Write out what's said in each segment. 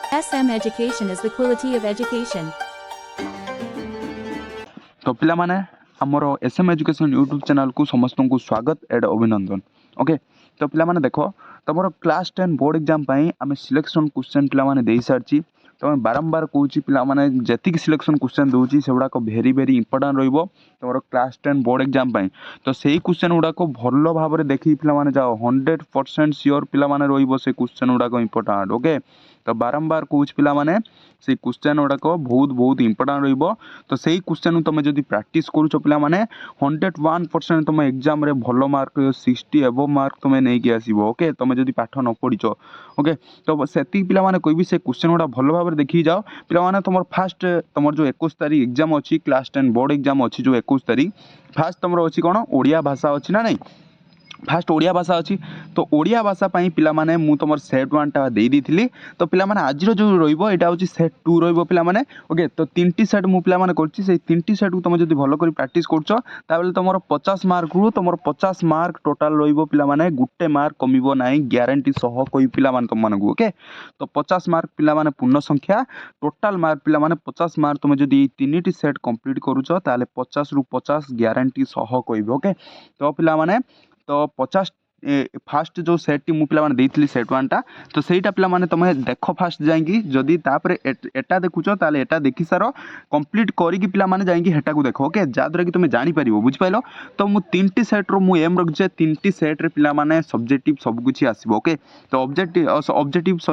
SM education is the quality of education. तो पिला माने हमर एसएम एजुकेशन यूट्यूब चैनल को समस्त को स्वागत एड अभिनंदन। ओके तो पिला माने देखो तुम क्लास 10 बोर्ड एग्जाम आम सिलेक्शन क्वेश्चन पिला माने दे सारी तो बारंबार कहूँ पिला माने जतिक सिलेक्शन क्वेश्चन दूसरी से गुड़ाक भेरी भेरी इंपोर्टाट रही तुम क्लास 10 बोर्ड एग्जाम तो सही क्वेश्चन गुड़ाक भल भाव में देखी पिला माने जाओ 100% सियोर पिला माने रहिबो से क्वेश्चन गुड़ाक इंपोर्टाट। ओके तो बारंबार कहूँ पिला माने से क्वेश्चन गुड़ाक बहुत बहुत इंपोर्टाट रहिबो तो सही क्वेश्चन तुम जब प्रैक्टिस करुच पिला माने 101% तुम एग्जाम रे भल मार्क 60 एबव मार्क तुम नहीं कि आसो। ओके तुम जब पाठ न पढ़ीच ओके तो से पिला माने कोई भी से क्वेश्चन गुड़ा भल भाव में देखी जाओ पिला माने तुम फास्ट तुम जो 21 तारीख एग्जाम अच्छी क्लास 10 बोर्ड एग्जाम अच्छी जो 21 तारीख फास्ट तुम अच्छी कौन ओडिया भाषा अच्छी ना नहीं फास्ट ओडिया भाषा अच्छी तो ओडिया भाषा पिला माने मु तुम सेट 1 टा दे दी तो पिला माने आज जो रही यहाँ हूँ सेट 2 रही पिला माने। ओके तो 3टी सेट मु पिला माने करछि से 3टी सेट को तुम जब भल कर प्रैक्टिस करछ ताबले तुम 50 मार्क रु तुम 50 मार्क टोटाल रही पिला माने गुटे मार्क कमिबो नाही ग्यारंटी सह कोई पिला माने तुम मानकु। ओके तो 50 मार्क पिला माने पूर्ण संख्या टोटाल मार्क पिला माने 50 मार्क तुम जब 3टी सेट कंप्लीट करूछ ताले 50 रु 50 ग्यारंटी सह कहबो। ओके तो पिला माने तो 50 फास्ट जो सेट टी पिला माने देइथिली सेट 1 टा तो सेटा पिला माने तुम देख फास्ट जाएंगी जदि तापरे एटा देखुछ ताले एटा देखि सार कंप्लीट करी कि पिला माने जाएंगी हेटा को देखो। ओके जाद्वारा कि तुम जानि परिबो बुझ पाइलो तो मु 3टी सेट रो मु एम रखजे 3टी सेट रे पिला माने सब्जेक्टिव सब कुछ आसीबो। ओके तो ऑब्जेक्टिव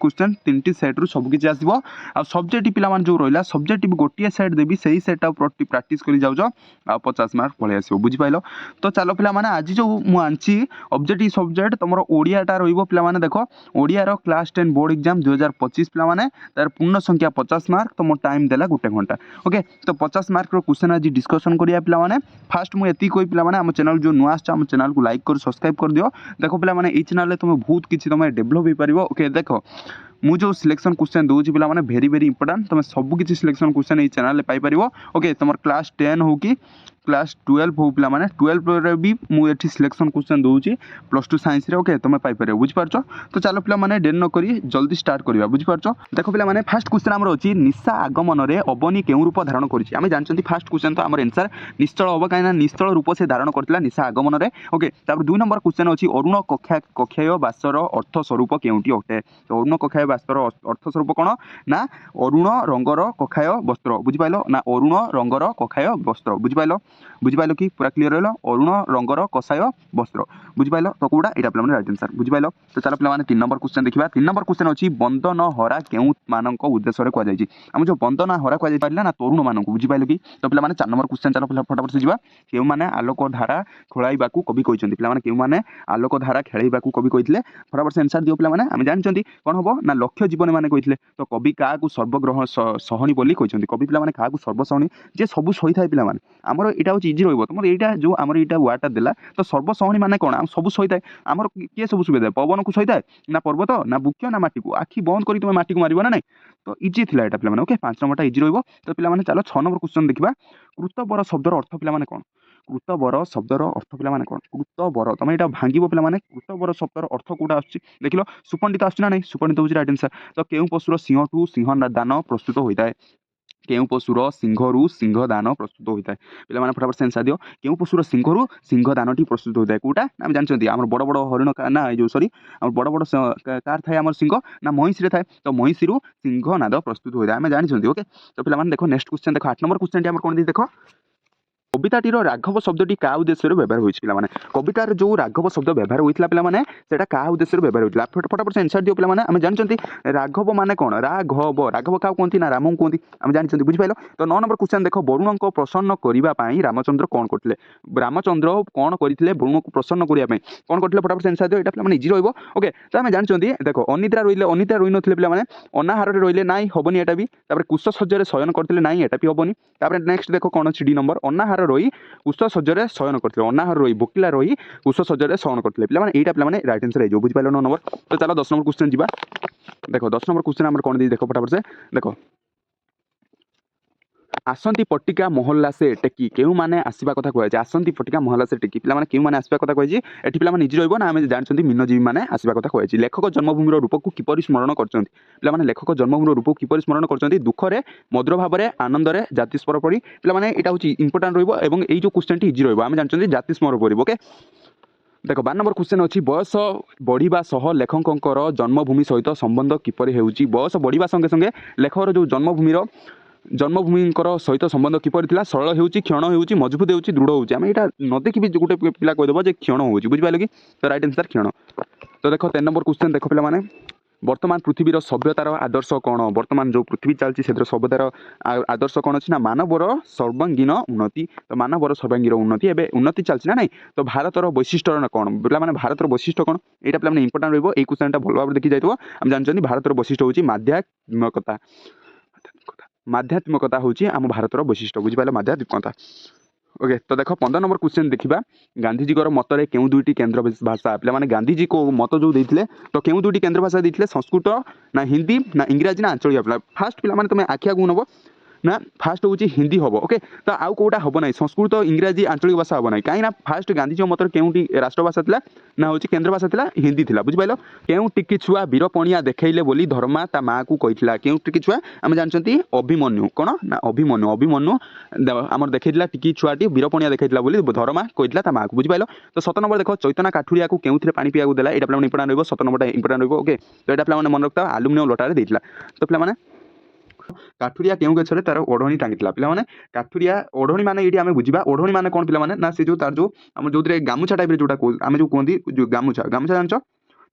क्वेश्चन 3टी सेट रो सब कुछ आसीबो आ सब्जेक्टिव पिला माने जो रोइला सब्जेक्टिव गोटिए सेट देबी सही सेट प्रैक्टिस करी जाउजो आ 50 मार्क पळे आसीबो बुझ पाइलो। तो चलो पिला माने आज जो मु आंची ऑब्जेक्टिव सब्जेक्ट तुम ओडियाटा रहिबो पिला माने देखो ओडिया रो क्लास 10 बोर्ड एग्जाम 2025 पिला माने तार पूर्ण संख्या 50 मार्क तुम टाइम देला गुटे घंटा। ओके तो 50 मार्क रो क्वेश्चन आज डिस्कशन करिया पिला माने फास्ट मु एती कोई पिला माने हम चैनल जो नुआ आछा हम चैनल को लाइक कर सब्सक्राइब कर दियो। देखो पिला माने ई चैनल रे तुम बहुत किछि तुम डेवलप होई परिबो। ओके देखो मु जो सिलेक्शन क्वेश्चन दूची पिला माने भेरी भेरी इंपोर्टेंट तुम सब किछि सिलेक्शन क्वेश्चन ई चैनल रे पाई परिबो। ओके तुम क्लास 10 हो कि क्लास 12 हो पिला माने 12 रे भी मु एठी सिलेक्शन क्वेश्चन दूची +2 साइंस रे। ओके तुम पाई परिबो बुझ पारछो तो चलो पिला माने डेन न करी जल्दी स्टार्ट करिवा बुझ पारछो। देखो पिला माने फर्स्ट क्वेश्चन हमर अछि निशा आगमन रे अबनी केउ रूप धारण करिछि आमे जानचंती फर्स्ट क्वेश्चन तो हमर आंसर निश्चल होबो काइना निश्चल रूप से धारण करथिला निशा आगमन रे। ओके तापर 2 नंबर क्वेश्चन अछि अरुण कक्षाय वासर अर्थ स्वरूप केउटी अटे तो अरुण कक्षाय वासर अर्थ स्वरूप कोन ना अरुण रंगर कक्षाय वस्त्र बुझ पाइलो ना अरुण रंगर कक्षाय वस्त्र बुझ पाइलो कि पूरा क्लियर रहलो अरुण रंगर कषाय वस्त्र बुझ पाइलो तो कोडा एटा पिला माने राइट आंसर बुझ पाइलो। तो चलो पिला माने 3 नंबर क्वेश्चन देखिबा 3 नंबर क्वेश्चन अछि बंदन हरा केउ मानक उद्देश्य रे को जायछि हम जो बंदन हरा को जाय पारला ना तरुण मानक बुझ पाइलो कि तो पिला माने 4 नंबर क्वेश्चन चलो फटाफट से जिबा केउ माने आलोक धारा खेलाइबा को कवि कहिसंती पिला माने केउ माने आलोक धारा खेलाइबा को कवि कहितले फटाफट से आंसर दियो पिला माने हम जानचंती कोन होबो ना लक्ष्य जीवन माने कहितले तो कवि का को सर्वग्रह सहनी बोली कहिसंती कवि पिला माने का को सर्वसहनी जे सब सही थाय पिला माने हमर एटा हो इजी रहइबो तुमर एटा जो हमर एटा वाटा देला तो सर्वसहनी माने कोन हम सब सही थाय हमर के सब सुविधा पवन को सही थाय ना पर्वत ना वृक्ष ना माटी को आखि बंद करी तुम माटी को मारिबो ना नहीं तो इजी थिला एटा पिला माने। ओके 5 नंबरटा इजी रहइबो तो पिला माने चलो 6 नंबर क्वेश्चन देखिबा कृतबर शब्दर अर्थ पिला माने कोन कृतबर शब्दर अर्थ पिला माने कोन कृतबर तुम एटा भांगिबो पिला माने कृतबर शब्दर अर्थ कोडा आछि देखिलो सुपंडित आछि ना नहीं सुपंडित होछि राइट आंसर तो केउ पशुर सिंहठू सिंह दान प्रस्तुत होइताय केउ पशुर सिंहरु सिंह दान प्रस्तुत होइताय पिला माने फटाफट से आंसर दियो केउ पशुर सिंहरु सिंह दानटी प्रस्तुत होइताय कोटा हम जानचंती हमर बड़ बड़ हरिण ना ए जो सॉरी हमर बड़ बड़ कार थाय हमर सिंह ना महिष रे थाय तो महिषिरु सिंह नाद प्रस्तुत होइताय हम जानचंती। ओके तो पिला माने देखो नेक्स्ट क्वेश्चन देखो 8 नंबर क्वेश्चन हमर कोन दी देखो कविताटीर राघव शब्दटी क्या उद्देश्य व्यवहार होइछि पिला माने कवितार जो राघव शब्द व्यवहार होइतला पिला माने सेटा का उद्देश्य व्यवहार होइतला फटाफट से आंसर दियो पिला माने हम जानचंती राघव माने कोन राघव राघव का कोंती ना राम कोंती हम जानचंती बुझ पाइलो। तो 9 नंबर क्वेश्चन देखो वरुण को प्रसन्न करिबा पई रामचंद्र कोन करथिले रामचंद्र कोन करिथिले वरुण को प्रसन्न करिया पई कोन करथिले फटाफट से आंसर दियो एटा पिला माने इजी रहइबो। ओके तो हम जानचंती देखो अनिद्रा रोइ नथिले पिला माने अनाहार रे रोइले नाइ होबनी एटा भी तापर कुश सज्जरे शयन करथिले नाइ एटा भी होबनी तापर नेक्स्ट देखो कोन अछि डी नंबर अनाहार रोई कुश सज्जरे शयन करथिले अनाहार रोई बोकिला रोई कुश सज्जरे शयन करथिले पिला माने एटा पिला माने राइट आंसर आइजो बुझ पाइलो 9 नंबर। तो चलो 10 नंबर क्वेश्चन जिबा देखो 10 नंबर क्वेश्चन हमर कोन दी देखो फटाफट से देखो आसंती पट्टिका मोहल्ला से टेकी केउ माने आसीबा कथा कहै छै आसंती पट्टिका मोहल्ला से टेकी पिला माने केउ माने आसीबा कथा कहै छै एठी पिला माने निजी रहइबो ना आमे जानछंती मीनजीवी माने आसीबा कथा कहै छै लेखक जन्मभूमिर रूपको किपरि स्मरण करछंती पिला माने लेखक जन्मभूमिर रूपको किपरि स्मरण करछंती दुखरे मधुर भाबरे आनंदरे जाति स्मर पड़ी पिला माने एटा होची इंपोर्टेंट रहइबो एवं एई जो क्वेश्चन टी इजी रहइबो आमे जानछंती जाति स्मर पड़िबो ओके देखो 12 नंबर क्वेश्चन अच्छी बयस बढ़िया सह लेखकर जन्मभूमि सहित संबंध किपरि हेउची बयस बढ़िया संगे संगे लेखकर जो जन्मभूमिकर सहित संबंध किपरि थिला सरल हेउची क्षण हेउची मजबूत हेउची दृढ़ होउची आमे एटा न देखि भी गोटे पिला कहि देबो जे क्षण होउची बुझि पाइलो कि तो राइट आंसर क्षण तो देखो 3 नंबर क्वेश्चन देखो पिला माने वर्तमान पृथ्वीर सभ्यतार आदर्श कौन वर्तमान जो पृथ्वी चलती से सभ्यतार आदर्श कौन अच्छी ना मानवर सर्वांगीन उन्नति तो मानवर सर्वांगीन उन्नति एवं उन्नति चलती ना नहीं तो भारतर वैशिष्ट्य कौन पे भारतर वैशिष्ट्य कौन यहाँ पे इंपोर्टाट रही है क्वेश्चन भल भाव देखी जाइए आम जानते भारतर वैशिष्ट्य हूँ माध्यात्मिकता हूँ आम भारतर वैशिष्ट्य बुझिपारे माध्यात्मिकता ओके तो देख 15 नंबर क्वेश्चन देखा गांधीजी मतरे क्यों दुईटी केन्द्र भाषा पे गांधीजी को मत जो देते तो क्यों दुईटी केन्द्र भाषा देते संस्कृत ना हिंदी ना इंग्राजी ना आंचलिक फास्ट पे तुम आखिया को नब ना फास्ट हूँ हिंदी हम ओके तो आउ कौटा हम ना संस्कृत इंग्राजी आंचलिक भाषा हम ना कहीं फास्ट गांधीजी मत क्योंटी राष्ट्रभाषा था ना हूँ केन्द्र भाषा था हिंदी थी बुझिपाल क्यों टिकी छुआ वीरपणिया देखले बोली धर्मा ता माँ को कही क्यों टिकी छुआ आम जानते अभिमन्यु कौन ना अभिमन्यु आम देखा टिकी छुआटी वीरपणिया देखा बोली धर्मा कही ता माँ को बुझिपाल तो 7 नंबर देख चैतना काठुरिया को क्यों पानी पिया देला यहाँ पे इंपोर्टाट रही 7 नंबर इंपोर्टाट रही ओके तो यहाँ पे मन रखता आलुमिनियम लोटारे देता तो पे काठुरिया केउ गछरे तार ओढ़णी टांगितला पिला माने काठुरिया ओढ़णी माने एठी आमे बुझिबा ओढ़णी माने कोन पिला माने ना से जो तार जो हम जोतरे गामुछा टाइप रे जोटा आमे जो कोंदी जो गामुछा जानचो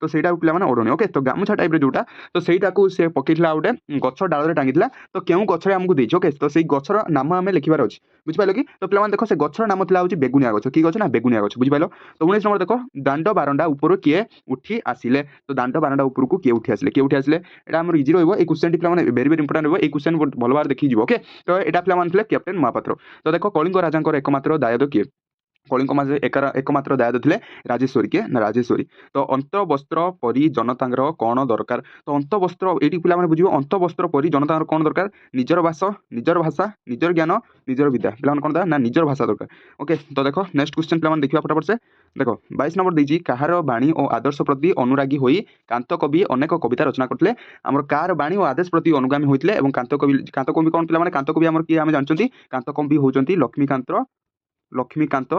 तो सेटा पिला माने ओढ़णी ओके तो गामुछा टाइप रे जोटा तो सेटा को से पकेइतला ओटे गछ डाल रे टांगितला तो केउ गछरे हमकु देछ ओके तो सेई गछर नाम आमे लिखिबार अछि बुझिपाइलो कि तो पिला माने देखो से गछर नाम थिला होची बेगुनिया गछ की गछ ना बेगुनिया गछ बुझिपाइलो तो 19 नंबर देखो दांडो बारंडा ऊपर किए उठी आसिले तो दांडो बारंडा ऊपर को किए उठी आसिले एटा हमर इजी रहइबो ए क्वेश्चन टी पिला माने वेरी वेरी इंपोर्टेंट रहइबो ए क्वेश्चन भल भार देखि जिवो ओके तो एटा पिला माने थिले कैप्टन महापात्र तो देखो कलिंग राजांकर एकमात्र दायद किए कलिंग माझे एकमात्र दायद थे राजेश्वरी के ना राजेश्वरी तो अंतवस्त्र परी जनतांगर कौन दरकार तो अंतवस्त्र ये पिला बुझे अंतवस्त्र परी जनतांगर कौन दरकार निजर भाषा निजर ज्ञान निजर विद्या पे कौन ना निजर भाषा दरकार ओके तो देखो नेक्स्ट क्वेश्चन पे देखा फटाफट से देखो 22 नंबर देजी कहार बाणी और आदर्श प्रति अनुरागी होई कांत कवि अनेक कविता रचना करते आमर कार बाणी और आदर्श प्रति अनुगामी होते कांत कवि कौन पे कांत कवि आम किए आम जानते कांत कवि होती लक्ष्मीकांत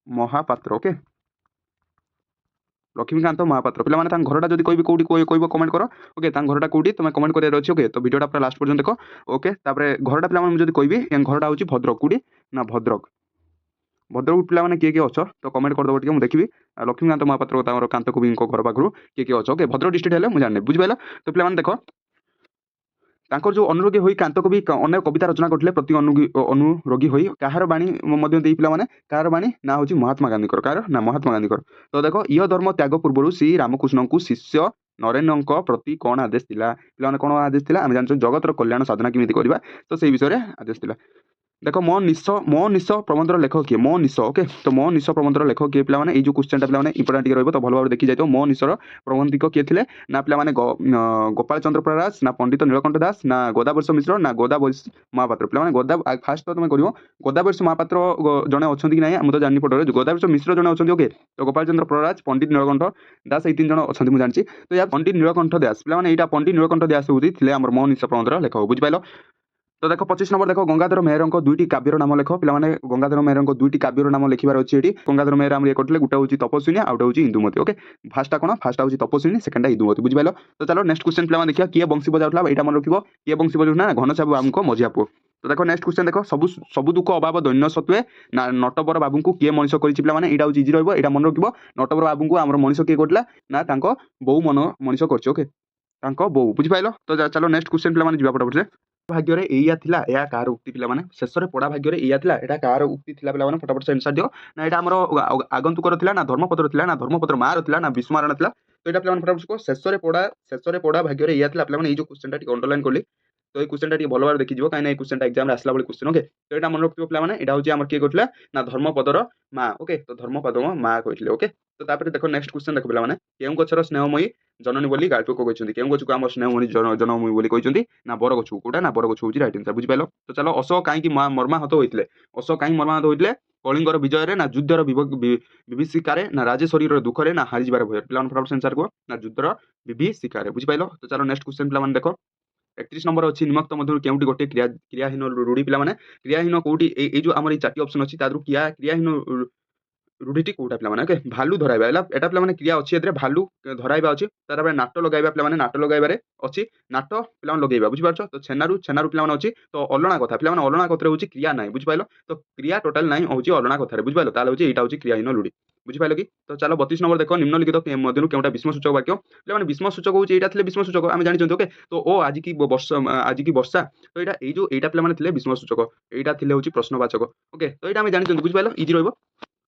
महापात्र ओके लक्ष्मीकांत महापात्र पे घरटा जब कह कह कमेंट कर ओके घरटा कौटी तुम कमेंट कर अच्छे ओके तो वीडियोटा पूरा लास्ट पर्यंत देख ओके घरटा पे जब कह घरटा हूँ भद्रक कौटी ना भद्रक पे किए किए अच्छ तो कमेंट करदेव टे मुझे देखी लक्ष्मीकांत महापात्र कांत कवि घर पाखु किए किए अच्छ ओके भद्रक डिस्ट्रिक्ट है मुझे जाने बुझिपाल तो पे देख तांकर जो अनुरोगी होई कांत कवि अनेक कविता रचना करते प्रति अनुरोगी होई कहार बाणी पे कहार बाणी ना हूँ महात्मा गांधी कहार ना महात्मा गांधी तो देखो इह धर्म त्याग पूर्व श्री रामकृष्ण को शिष्य नरेन्द्र प्रति कौन आदेश थिला पे कौन आदेश थिला आम जानते जगतर कल्याण साधना केमिति करबा तो से विषय में आदेश थिला देखो मो निश प्रबंधर लेखक किए मो निश ओके तो मो निश प्रबंधर लेखक किए पे जो क्वेश्चन पे इंपोर्टाट रही तो भल भाव देखी जाए मो निशर प्रबंधिक किए थे ना पे गोपाल चंद्र प्रराज ना पंडित नीलकंठ दास ना गोदावर्ष मिश्र ना गोदावर्ष महापात्र पे गोदा फास्ट तो तुम कर गोदावर्ष महापात्र जड़े अच्छा कि ना मुझे जानी पड़े गोदावर्ष मिश्र जड़े अच्छा ओके तो गोपाल चंद्र प्रराज पंडित नीलकंठ दास ये 3 जन अच्छा मुझे जानी तो या पंडित नीलकंठ दास पे यहाँ पंडित नीलकंठ दास होते मोर निश प्रबंधर लेखक बुझिपाल तो देखो 25 नंबर देखो गंगाधर मेहर दुईटी काव्यर नाम लेख पे गंगाधर मेहर दुईटी काव्यर नाम लिखार अच्छी गंगाधर मेहर आम ये करते गोटे हूँ तपस्विनी आउटे हूँ इंदुमती ओके फास्टा कौन फास्टा हूँ तपस्विनी सेकेंडा इंदुमती बुझिपाल तो चलो नेक्स्ट क्वेश्चन पे देखिए किए बंशी बजाऊला यहाँ मन रखिए किए बंशी बजाऊना घनश्याम बाबू को मझिया पुओ तो देखो नेक्स्ट क्वेश्चन देखो सब दुख अभाव दैन्य सत्वे ना नटवर बाबू को किए मनीष कर यहाँ हूँ इजी रहा मन रखिए नटवर बाबू को आम मनीष किए करला ना बो मन मनीष कर ओके बो बुझिपाल तो चलो नेक्स्ट क्वेश्चन पे जावा फटाफट से भाग्य एया थिला या कार उक्ति पिला शेष में पढ़ा भाग्य एया थिला एटा कार उक्ति थिला पिला फटाफट से आंसर दियो ना एटा हमर आगंतुकर थिला ना धर्मपत्र मार थिला ना विस्मारण थिला तो एटा पिला फटाफट को शेष में पढ़ा भाग्य एया थिला पिला ये जो क्वेश्चन टा अंडरलाइन करली तो ये क्वेश्चन टा भल भाव देखी जो कहीं क्वेश्चन टा एग्जाम आसला वाली क्वेश्चन ओके तो एटा मन रखियो पिला एटा होची हमर के कहला ना धर्मपदर माँ ओके तो धर्मपद माँ कहले ओके तो तापर देखो नेक्स्ट क्वेश्चन देखो पिलामाने केउ गछर स्नेहमयी जननी बोली गाल्पक कहते केउ गछ को आम स्नेहमयी जनमयी बोली कहते ना बर गछ कोटा ना बर गछ हूँ राइट आंसर बुझिपाल। तो चलो अशोक कहीं मर्माहत होते अशोक कहीं मर्माहत होते कलिंगर विजय ना युद्धर विभीषिकार ना राजेश्वरी दुखरे ना हारिजार भय पे फटाफट आंसर कह ना युद्धर विभीषिकार बुझिपाल। तो चलो नेक्स्ट क्वेश्चन पे देख 31 नंबर अच्छी निम्नलिखित मध्य केउटी गोटे क्रियाहीन रूढ़ी पे क्रियाहीन कौटी जो आम चार ऑप्शन अच्छी क्रियाहीन रूढ़ीटी कोटा पे ओके भालू धराइबा एटा पे क्रिया अच्छी भालू धराइबा अच्छी तार नाट लगाइबा पे नाट लगाइबार अच्छी नाट पे लगेगा बुझिपार। तो छेनारू छेनारू पे अच्छी तो अलणा कथा पे अलणा कथा हूँ क्रिया ना बुझिपाल। तो क्रिया टोटाल ना हूँ अलणा कथार बुझिपाल ताल हूँ यहाँ हूँ क्रियाहीन रूढ़ी बुझिपाल कि। तो चलो 32 नंबर देख निम्नलिखित मध्य केउटा विस्मसूचक वाक्य पे विस्म सूचक हूँ यहाँ विस्मसूचक आम जानी ओके। तो ओ आज की वर्षा तो यहाँ पे विस्मसूचक यहाँ थे हूँ प्रश्नवाचक ओके। तो यहाँ आम जानी बुझिपाल इजी रही।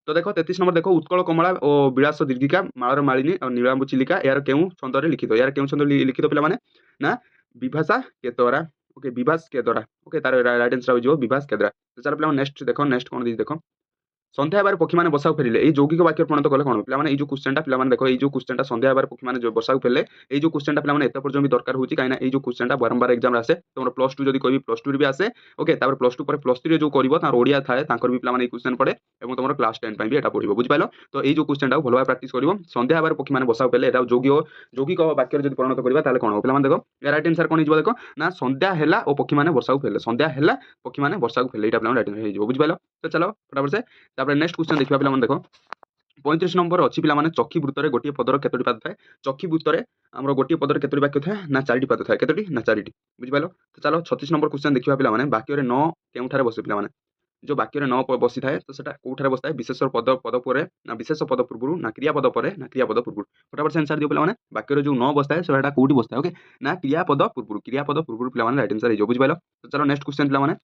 तो देखो 33 नंबर देखो उत्कल कमला और विलास दीर्घिका मालार मालिनी और नीलांबु चिलिका यार केउ छंदरे लिखित यार केउ छंद लिखित पे ना विभाषा के द्वारा ओके विभाष के द्वारा ओके तार राइट आंसर हो विभाष के द्वारा। तो चलो पे नेक्स्ट देखो नेक्स्ट कौन देखो सन्ध्या हेबार पक्षी मैंने बसा फेरिले ये यौगिक वाक्य परिणत कले कौन पे जो क्वेश्चन पे देखो ये जो क्वेश्चन सन्ध्या हेबार पक्षी मैंने बसा फेरिले ये जो क्वेश्चन पे एत पर्यटन भी दरकार होची कहीं ये जो क्वेश्चन बारंबार एग्जाम आसे तुम प्लस टू जब कह प्लस टू भी आसे ओके प्लस टू पर प्लस थ्री जो कर ओडिया थाए भी पे क्वेश्चन पड़े और तुम क्लास 10 भी यहाँ पढ़ो बुझिपाल। तो ये जो क्वेश्चन भल भाव प्राक्ट कर सन्ध्या हेबार पक्षी मैंने बसा फेरिले यौगिक वाक्य जब परिणत करवा कौन पे देखो राइट आंसर कौन हो देखो ना सन्ध्या है और पक्षी मैंने वर्षा फेरिले सन्ध्या है पक्षी मैंने वर्षा फेरिले यहाँ पे राइट आंसर हो बुझिपाल। तो चलो फटाफट से नेक्स्ट क्वेश्चन देखा पे देख 35 नंबर अच्छी पे चक्षी वृत्तर गोटे पदर केतोटी पाद थाए चक्षी वृत्तर आम गोटे पदर केतोटी वाक्य थाए ना चारिटी पाद थाए केतोटी ना चारिटी बुझिपाल। तो चलो 36 नंबर क्वेश्चन देखा पे वाक्य न केउठारे बसे पे जो वाक्य न बसी थाए तो सेटा कोठारे बसता है विशेष पद पद पर ना विशेष पद पूर्व ना क्रियापद पर ना क्रियापद पूर्व फटाफट से आंसर दियो पे वाक्य जो न बसता है सेटा कोठी बसता है ओके ना क्रियापद पूर्व पे राइट आंसर हो बुझिपाल। तो चलो नेक्स्ट क्वेश्चन पे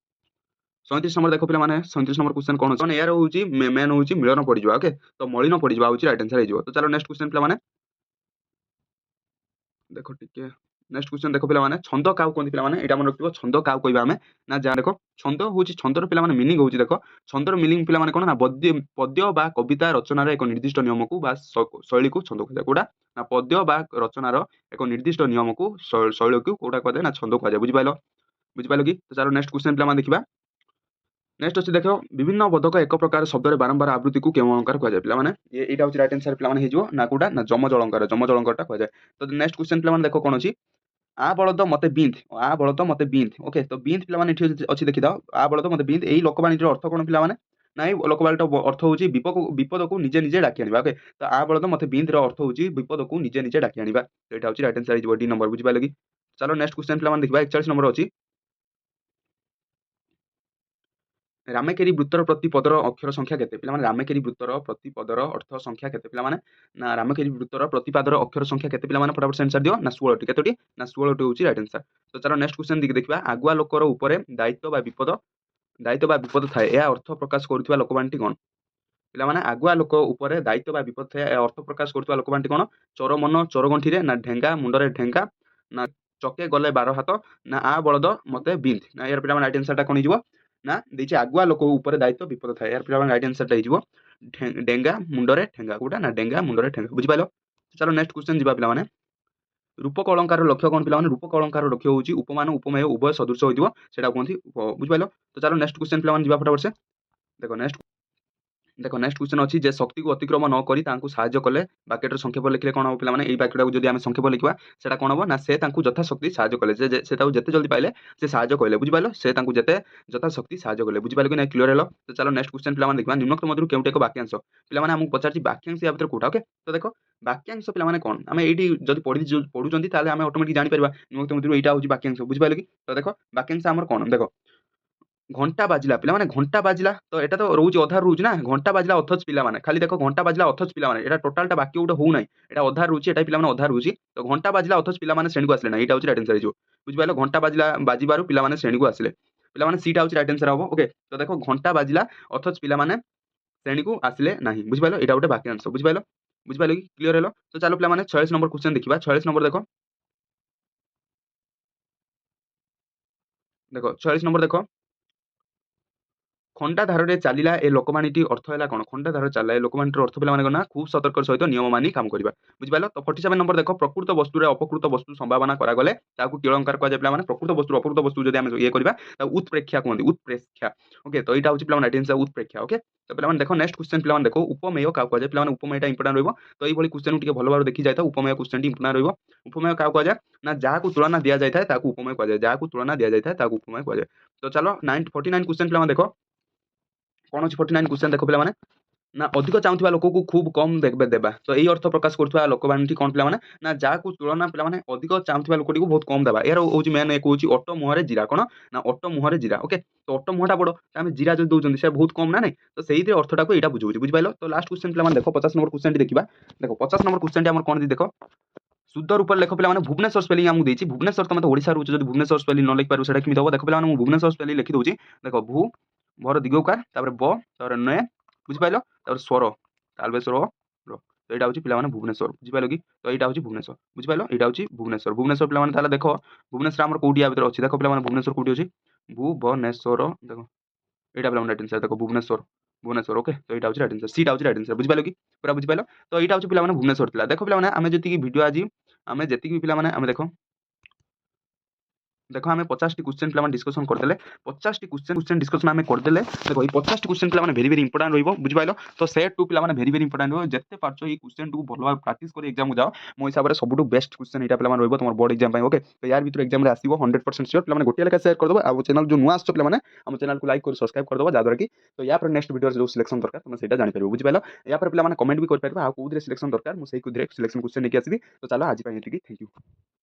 37 नंबर देखो पे 37 नंबर क्वेश्चन कौन है यार हूँ मेन हूँ मिलन पड़ जावा ओके। तो मलिन पड़ जावा राइट आंसर हो। तो चलो नेक्स्ट क्वेश्चन पे देखो टिके नेक्स्ट क्वेश्चन देखो पे छंद क्या कहते पे यहाँ मन रखिए छंद क्या कहवा आम ना जहाँ देख छंद हूँ छंदर पे मिनिंग हूँ देख छंदर मिनिंग पे कौन ना पद्य बा कविता रचनार एक निर्दिष्ट नियम को शैली को छंद कहुए कौटा ना पद्य बा रचनार एक निर्दिष्ट नियम को शैली को कौटा कहते ना छंद कहुए बुझिपाल बुझिपाल कि। तो चलो नेक्स्ट क्वेश्चन पे देखा नेक्स्ट अच्छी देख विभिन्न बोधक एक प्रकार शब्द बारंबार आवृत्ति को केउं अलंकार कहुए पे यहाँ हूँ राइट आंसर पे ना कौटा ना जमज अलंकार कहुए। तो नेक्स्ट क्वेश्चन पे देख कौन अच्छी आ बलद मते बिंद आ बलद मते बिंद ओके। तो बिंद पे अच्छी देखी था आ बलद मते बिंद यही लोकवाणी अर्थ कौन पे ना ये लोकवाणी अर्थ हूँ विपद को निजे निजे डाकी आना ओके। तो आ बलद मते बिंद अर्थ हूँ विपद को निजे निजे डाकी आना तो यहाँ हूँ राइट आंसर हो डी नंबर बुझिपाल कि। चलो नेक्स्ट क्वेश्चन पे देखा 41 नंबर अच्छी रामेकेरी वृत्तर प्रति पदर अक्षर संख्या केते पे रामेकेरी वृत्तर प्रति पदर अर्थ संख्या केते पे ना रामेकेरी वृत्तर प्रति पदर अक्षर संख्या केते पे फटाफट से आंसर दियो ना 16 टी केतोटी ना 16 टी होची राइट आंसर। तो चलो नेक्स्ट क्वेश्चन देखिबा आगुआ लोकर ऊपर दायित्व बा विपद थाए या अर्थ प्रकाश करुवा लोकवाणी कोन पे आगुआ लोक ऊपर दायित्व बा विपद थाए अर्थ प्रकाश करुवा लोकवाणी कोन चोर मन चोर गंठी ना ढेंगा मुंडरे ढेंगा ना चके गले 12 हाथ ना आ बलद मते बिंद ना यार पे राइट आंसर टा कोन हिजबो ना देखिए आगुआ लोक ऊपर दायित्व विपद थाए यार पे राइट आंसर टा हिजबो डेंगा मुंडरे ठेंगा कोटा ना डेंगा मुंडरे ठेंगा बुझिपालो। चलो नेक्स्ट क्वेश्चन जिबा पिला रूपक अलंकार लक्ष्य कौन पे रूपक अलंकार लक्ष्य हूँ उपमान उपमेय उभय सदृश होता है कहते बुझिपाल। तो चलो नेक्स्ट क्वेश्चन पे फटाफट से देखो नेक्स्ट क्वेश्चन अच्छी जे शक्ति को अतिक्रम न करी तांकु साहाय्य कले बाक्यटर संक्षेप लिखले कौन हम पे ये बाक्यटा को जब आम संक्षेप लिखा सेटा कौन हम ना से यथा शक्ति साहाय्य कले से जिते जल्दी पाइले से साहाय्य कले बुझिपाल से जिते यथा शक्ति साहाय्य कले बुझिपाल कि ना क्लियर है। तो चलो नेक्स्ट क्वेश्चन पे देखा निम्नलिखित मध्य केउटे एक वाक्यांश पे आमको पचार वाक्यांश या कोटा ओके। तो देखो वाक्यांश पे कौन आम ये जब पढ़ुं आम ऑटोमेटिक जापर निम्नलिखित मध्य यहाँ हूँ वाक्यांश बुझिपाल कि। तो देखो वाक्यांश आम कौन देखो घंटा बाजिला पे घंटा बाजिला तो यहाँ तो रोज अधार रोज ना घंटा बाजिला अथच पे खाली देखो घंटा बाजिला अथच पे टोटालटा बाकी गोटे हो ना यहाँ अधार रोच ये पे अधार रोच तो घंटा बाजिला अथच पे श्रेणी को आसले ना यहाँ हूँ राइट आंसर हो बुझिपाल घंटा बाजिला बाजिबार पे श्रेणी को आसले पे सीटा हूँ राइट आंसर हम ओके। तो देखो घंटा बाजिला अथच पे श्रेणी को आसले ना बुझिपाल यहाँ गोटे वाक्यांश बुझिपाल बुझिपाल कि क्लियर है। तो चलो पे 46 नंबर क्वेश्चन देखा 46 नंबर देखो देखो 46 नंबर देखो ଖଣ୍ଡା ଧାରରେ ଚାଲିଲା ଏ ଲୋକବାଣୀଟି ଅର୍ଥ ହେଲା କ'ଣ? ଖଣ୍ଡା ଧାରରେ ଚାଲିଲା ଏ ଲୋକବାଣୀଟିର ଅର୍ଥ ପିଲାମାନେ କ'ଣ ନା ଖୁବ୍ ସତର୍କର ସହିତ ନିୟମ ମାନି କାମ କରିବା। ବୁଝିପାରିଲ? ତ 47 ନମ୍ବର ଦେଖ ପ୍ରକୃତ ବସ୍ତୁରେ ଅପକୃତ ବସ୍ତୁ ସମ୍ଭାବନା କରାଗଲେ ତାହାକୁ କି ଅଳଙ୍କାର କୁହାଯାଏ ପିଲାମାନେ? ପ୍ରକୃତ ବସ୍ତୁରୁ ଅପକୃତ ବସ୍ତୁ ଯଦି ଆମେ ଇଏ କରିବା ତାକୁ ଉତ୍ପ୍ରେକ୍ଷା କୁହନ୍ତି। ଉତ୍ପ୍ରେକ୍ଷା। ଓକେ ତ ଏଇଟା ହଉଛି ପିଲାମାନେ ଆଟେନ୍ସ ଉତ୍ପ୍ରେକ୍ଷା। ଓକେ ତ ପିଲାମାନେ ଦେଖ ନେକ୍ସଟ କ୍ୱେଶ୍ଚନ ପିଲାମାନେ ଦେଖ ଉପମେୟ କାହାକୁ କୁହାଯାଏ? ପିଲାମାନେ ଉପମେୟଟା ଇମ୍ପୋର୍ଟାଣ୍ଟ ରହିବ। ତ ଏଇଭଳି କ୍ୱେଶ୍ଚନକୁ ଟିକେ ଭଲ ଭାବରେ ଦେଖି ଯାଇଥାଉ। ଉପମେୟ କ୍ୱେଶ୍ଚନଟି ଇମ୍ପୋର୍ଟାଣ୍ଟ ରହିବ। ଉପମେୟ କାହାକୁ କୁହାଯାଏ? ନା ଯାହାକୁ ତୁଳନା ଦିଆଯାଇଥାଏ ତାକୁ ଉପମେୟ କୁହାଯାଏ। ଯାହାକୁ ତୁଳନା ଦିଆଯାଇଥାଏ ତାକୁ ଉପମେୟ କୁହାଯାଏ। ତ ଚାଲ 49 କ୍ୱେଶ୍ଚନ ପିଲାମାନେ ଦେଖ କ'ଣ ଅଛି 49 କ୍ୱେଶ୍ଚନ ଦେଖ ପିଲାମାନେ ନା ଅଧିକ ଚାହୁଁଥିବା ଲୋକକୁ ଖୁବ୍ କମ୍ ଦେବା। ତ ଏଇ ଅର୍ଥ ପ୍ରକାଶ କରୁଥିବା ଲୋକବାଣୀଟି କ'ଣ ପିଲାମାନେ? ନା ଯାହାକୁ ତୁଳନା ପିଲାମାନେ ଅଧିକ ଚାହୁଁଥିବା ଲୋକଟିକୁ ବହୁତ କମ୍ ଦେବା। ଏହାର ହଉଛି ମେନ୍ ଏକ ହଉଛି ଅଟ ମୁହଁରେ ଜିରା। କ'ଣ? ନା ଅଟ ମୁହଁରେ ଜିରା। ଓକେ ତ ଅଟ ମୁହଁଟା ବଡ଼ ଆମେ ଜିରା ଯଦି ଦଉଛନ୍ତି ସେ ବହୁତ କମ୍ ନା ନାଇଁ? ତ ସେଇଥିରେ ଅର୍ଥଟାକୁ ଏଇଟା ବୁଝଉଛି। ବୁଝିପାରିଲ? ତ ଲାଷ୍ଟ କ୍ୱେଶ୍ଚନ ପିଲାମାନେ ଦେଖ 50 ନମ୍ବର କ୍ୱେଶ୍ଚନଟି ଦେଖିବା। ଦେଖ 50 ନମ୍ବର କ୍ୱେଶ୍ଚନଟି ଆମର କ'ଣ ଦେଇଛି ଦେଖ ଶୁଦ୍ଧ ରୂପରେ ଲେଖ ପିଲାମାନେ ଭୁବନେଶ୍ୱର ସ୍ପେଲିଂ ଆମକୁ ଦେଇଛି। ଭୁବନେଶ୍ୱର ତମେ ତ ଓଡ଼ିଶାରେ ରହୁଛ ଯଦି ଭୁବନେଶ୍ୱର ସ୍ପେଲିଂ ନ ଲେଖିପାରିବ ସେଇଟା କେମିତି ହବ? ଦେଖ ପିଲାମାନେ ମୁଁ ଭୁବନେଶ୍ୱର ସ୍ପେଲିଂ ଲେଖି ଦଉଛି। ଦେଖ ଭୁ ଭର ଦିଗକାର ତାପରେ ବ ତାପରେ ନେ ବୁଝିପାରିଲ ତାପରେ ସ୍ୱର ତାଲବେଶ୍ୱର ର ତ ଏଇଟା ହଉଛି ପିଲାମାନେ ଭୁବନେଶ୍ୱର ବୁଝିପାରିଲ କି? ତ ଏଇଟା ହଉଛି ଭୁବନେଶ୍ୱର ବୁଝିପାରିଲ ଏଇଟା ହଉଛି ଭୁବନେଶ୍ୱର। ଭୁବନେଶ୍ୱର ପିଲାମାନେ ତାହେଲେ ଦେଖ ଭୁବନେଶ୍ୱର ଆମର କୋଉଠି ୟା ଭିତରେ ଅଛି ଦେଖ ପିଲାମାନେ ଭୁବନେଶ୍ୱର କୋଉଠି ଅଛି? ଭୁବନେଶ୍ୱର ଦେଖ ଏଇଟା ପିଲାମାନେ ରାଇଟ୍ ଆନ୍ସର ଦେଖ ଭୁବନେଶ୍ୱର ଭୁବନେଶ୍ୱର ଓକେ ତ ଏଇଟା ହଉଛି ରାଇଟ୍ ଆନ୍ସର ସିଟା ହଉଛି ରାଇଟ୍ ଆନ୍ସର ବୁଝିପାରିଲ କି? ପୁରା ବୁଝିପାରିଲ ତ ଏଇଟା ହଉଛି ପିଲାମାନେ ଭୁବନେଶ୍ୱର ଥିଲା। ଦେଖ ପିଲାମାନେ ଆମେ ଯେତିକି ଭିଡ଼ିଓ ଆଜି ଆମେ ଯେତିକି ପିଲାମାନେ ଆମେ ଦେଖ ଆମେ 50ଟି କ୍ୱେଶ୍ଚନ ପିଲାମାନେ ଡିସ୍କସନ୍ କରିଦେଲେ 50ଟି କ୍ୱେଶ୍ଚନ ଡିସ୍କସନ୍ ଆମେ କରିଦେଲେ ଦେଖ ଏଇ 50ଟି କ୍ୱେଶ୍ଚନ ପିଲାମାନେ ଭେରି ଭେରି ଇମ୍ପୋର୍ଟାଣ୍ଟ ରହିବ ବୁଝିପାରିଲ। ତ ସେଟ୍ ଟୁ ପିଲାମାନେ ଭେରି ଭେରି ଇମ୍ପୋର୍ଟାଣ୍ଟ ରହିବ। ଯେତେ ପାରୁଛ ଏଇ କ୍ୱେଶ୍ଚନକୁ ଭଲ ଭାବରେ ପ୍ରାକ୍ଟିସ୍ କରି ଏକ୍ଜାମକୁ ଯାଅ। ମୋ ହିସାବରେ ସବୁଠୁ ବେଷ୍ଟ କ୍ୱେଶ୍ଚନ ଏଇଟା ପିଲାମାନେ ରହିବ ତମର ବୋର୍ଡ଼ ଏକ୍ଜାମ ପାଇଁ ଓକେ। ତ ୟାର ଭିତରୁ ଏକ୍ଜାମରେ ଆସିବ 100% ସିଓର। ପିଲାମାନେ ଗୋଟିଏ ଲେଖା ସେୟାର କରିଦେବ ଆଉ ଚ୍ୟାନେଲ ଯେଉଁ ନୂଆ ଆସୁଛ ପିଲାମାନେ ଆମ ଚ୍ୟାନେଲକୁ ଲାଇକ୍ କରି ସବସ୍କ୍ରାଇବ କରିଦେବ ଯାହାଦ୍ୱାରା କି ତ ୟା ପରେ ନେକ୍ସଟ ଭିଡ଼ିଓରେ ଯେଉଁ ସିଲେକ୍ସନ ଦରକାର ତମେ ସେଇଟା ଜାଣିପାରିବ ବୁଝିପାରିଲ। ୟା ପରେ ପିଲାମାନେ କମେଣ୍ଟ ବି କରିପାରିବ ଆଉ କୋଉଥିରେ ସିଲେକ୍ସନ ଦରକାର ମୁଁ ସେଇ ସିଲେକ୍ସନ କ୍ୱେଶ୍ଚନ ନେଇକି ଆସିବି। ତ ଚାଲ ଆଜି ପାଇଁ ଏତିକି ଥ୍ୟାଙ୍କ ୟୁ।